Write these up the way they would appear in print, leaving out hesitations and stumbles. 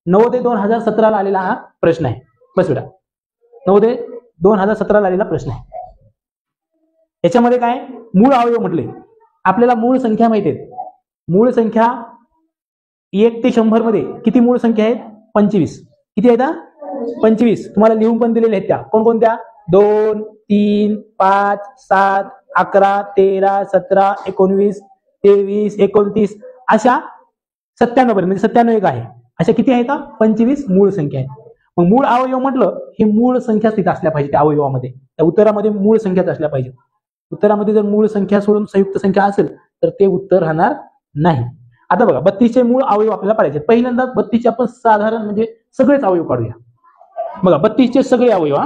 नवोदय 2017 ला आलेला हा प्रश्न आहे. बस बेटा, नवोदय 2017 ला आलेला प्रश्न आहे. याच्यामध्ये काय मूळ अवयव म्हटले. आपल्याला मूळ संख्या माहिती आहेत. मूळ संख्या 1 ते 100 मध्ये किती मूळ संख्या आहेत? 25. किती आहेत? 25. तुम्हाला लिहून पण दिलेल्या आहेत त्या. कोणकोणत्या? 2, 3, 5, 7, 11, 13, 17, 19, 23, 29 अशा 97 पर्यंत, म्हणजे 97 एक आहे. अशा किती आहेत? 25 मूळ संख्या आहेत. मग मूळ अवयव म्हटलं हे मूळ संख्या तिथे असल्या पाहिजे त्या अवयवामध्ये. त्या उत्तरामध्ये मूळ संख्याच असल्या पाहिजे. उत्तरामध्ये जर मूळ संख्या सोडून संयुक्त संख्या असेल तर ते उत्तर राहणार नाही. आता बघा 32 चे मूळ अवयव आपल्याला पाहिजे. पहिल्यांदा 32 चे आपण साधारण म्हणजे सगळेच अवयव काढूया. बघा 32 चे सगळे अवयव,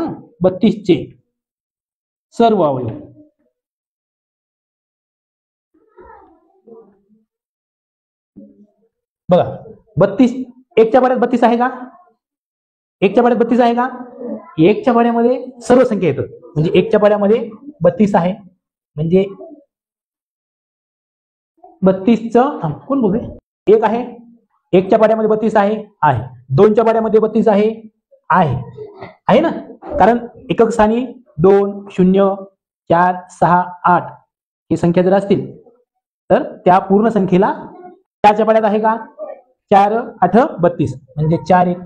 32 चे सर्व अवयव. बघा 32 एकच्या पाड्यात 32 आहे का? एकच्या पाड्यात 32 आहे का? एकच्या पाड्यामध्ये सर्व संख्या येतात. म्हणजे एकच्या पाड्यामध्ये 32 आहे. म्हणजे 32चं कोण बोलते? एक आहे. एकच्या पाड्यामध्ये 32 आहे. आहे. दोनच्या पाड्यामध्ये 32 आहे. आहे ना? कारण एकक स्थानी 2, 0, 4, 6, 8 ही संख्या जर असतील तर त्या पूर्ण संख्येला 4च्या पाड्यात आहे का? 4 8 32 म्हणजे 4 1.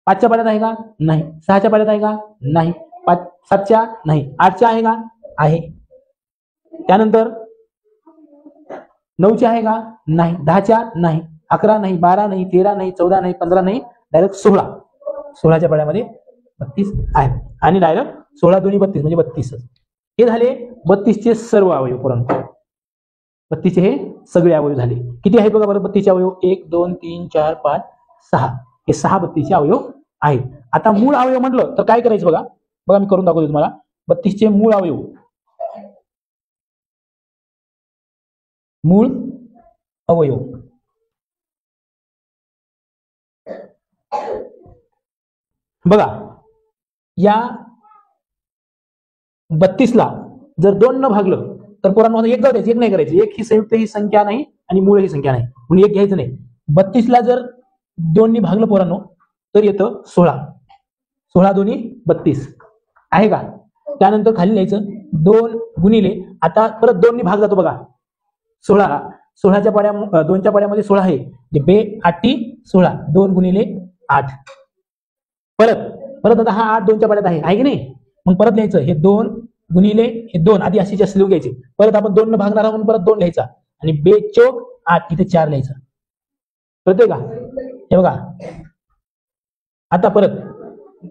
5च्या पाड्यात आहे का? नाही. 6च्या पाड्यात आहे का? नाही. 7च्या नाही. 8च्या आहे का? आहे. त्यानंतर 9च्या आहे का? नाही. 10च्या नाही. 11 नाही. 12 नाही. 13 नाही. 14 नाही. 15 नाही. डायरेक्ट 16. 16च्या पाड्यामध्ये 32 आहे. आणि डायरेक्ट 16 2 32 म्हणजे 32. हे झाले 32 चे सर्व अवयव. परंतु 32 चे हे सगळे अवयव झाले. किती आहेत बघा बरं 32 चे अवयव? 1 2 3 4 5 6. हे 6 32 चे अवयव आहेत. आता मूळ अवयव म्हटलं तर काय करायचं बघा. बघा मी करून दाखवतो तुम्हाला. 32 चे मूळ अवयव. मूळ अवयव बघा या 32 ला जर 2 न भागलं तर पोरांनो एक जाऊ द्यायचं. एक नाही करायचं. एक ही संयुक्त ही संख्या नाही आणि मूळ ही संख्या नाही म्हणून एक घ्यायचं नाही. 32 ला जर 2 ने भागलं पोरांनो तर येतं 16. 16 2 32 आहे का? त्यानंतर खाली लिहायचं 2 गुणिले, आता परत 2 ने भाग जातो बघा 16. 16च्या पाड्या 2च्या पाड्यामध्ये 16 आहे. बे 8 16. 2 गुणिले 8. परत आता हा 8 2च्या पाड्यात आहे की नाही? मग परत लिहायचं हे 2 गुणिले हे 2 आधी अशी जास्त लिहून घ्यायचे. परत आपण 2 न भागणार आहोत परत 2 लिहायचा आणि बे चौक 8 इथे 4 लिहायचं. कळतंय का? हे बघा आता परत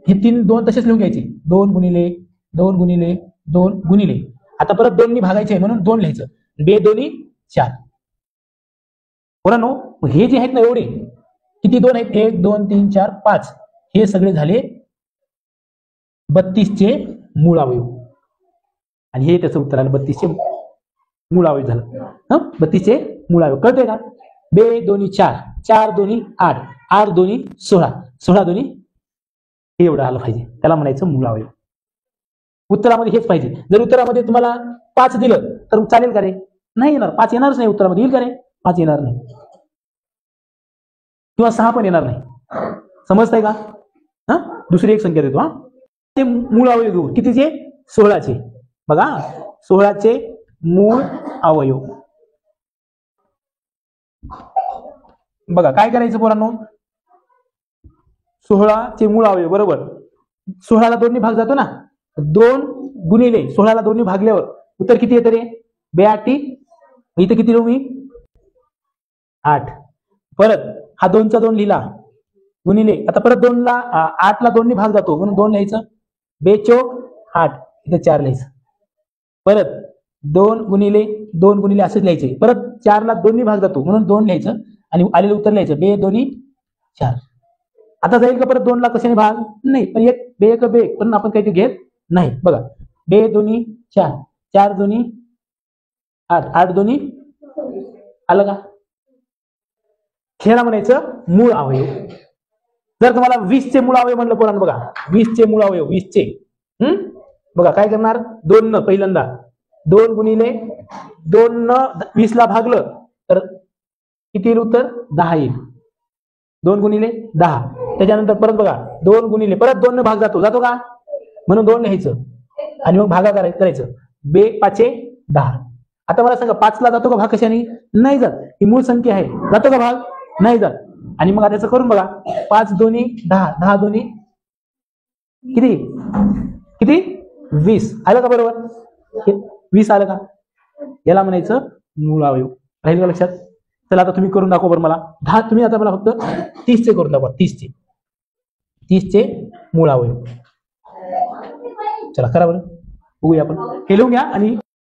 हे 3 2 तसेच लिहून घ्यायचे. 2 गुणिले 2 गुणिले 2 गुणिले, आता परत 2 ने भागायचे म्हणून 2 लिहायचं. बे 2 4. पोरांनो हे जे आहेत ना एवढे किती 2 आहेत? 1 2 3 4 5 हे सगळे झाले 32 चे मूळ अवयव. आणि हे त्याचं उत्तर आलं 32 चे मूळ अवयव झालं. 32 चे मूळ अवयव. कळतंय का? बे 2 4 4 2 8 8 2 16 16 2 हे एवढं आलं पाहिजे. त्याला म्हणायचं मूळ अवयव. उत्तरामध्ये हेच पाहिजे. जर उत्तरामध्ये तुम्हाला 5 दिलं तर चालेल का रे? नाही येणार. 5 येणारच नाही उत्तरामध्ये. येईल का रे? 5 येणार नाही. किंवा 6 पण येणार नाही. समजतंय का? दुसरी एक संख्या देतो. ते मूळ अवयव घेऊ. कितीचे? 16 चे. बघा 16 चे मूळ अवयव. बघा काय करायचं पोरांनो? 16 चे मूळ अवयव बरोबर 16 ला 2 ने भाग जातो ना. 2 गुणिले 16 ला 2 ने भागल्यावर उत्तर किती येतं रे? 82. इथे किती लिहू मी? 8. परत हा 2चा 2 लिहिला गुणिले, आता परत 2 ला 8 ला 2 ने भाग जातो म्हणून 2 लिहायचं. बेचोक 8 इथे 4 लिहायचं. परत 2 गुणिले असंच लिहायचे. परत 4 ला 2 ने भाग जातो म्हणून 2 लिहायचं आणि आलेलं उत्तर लिहायचं. बे 2 4. आता जाईल का परत 2 ला कशाने भाग? नाही. पण एक बे एक बे पण आपण काही घेत नाही. बघा बे 2 4 4 2 8 8 2 आलं का? खेळा म्हणायचं मूळ अवयव. जर तुम्हाला 20 चे मूळ अवयव म्हणलं पोरांनो बघा 20 चे मूळ अवयव 20 चे बघा काय करणार? 2 न पहिल्यांदा 2 गुणिले 2 न 20 ला भागलं तर किती येईल उत्तर? 10 येईल. 2 गुणिले 10. त्याच्यानंतर परत बघा 2 गुणिले परत 2 ने भाग जातो का? म्हणून 2 लिहायचं आणि मग भागा करायचं. 2 5 10. आता मला सांगा 5 ला जातो का भाग कशाने? नाही जात. ही मूळ संख्या आहे, जातो का भाग? नाही जात. आणि मग आता करून बघा 5 दोन्ही 10, 10 दोन्ही किती किती 20. आलं का बरोबर? 20 आलं का? याला म्हणायचं मूळ अवयव. राहील का लक्षात? चला आता तुम्ही करून दाखवा बरं मला. 10 तुम्ही आता मला फक्त 30 चे करून दाखवा. 30 चे मूळ अवयव. चला करा बरं, बघूया आपण. हे लिहून घ्या आणि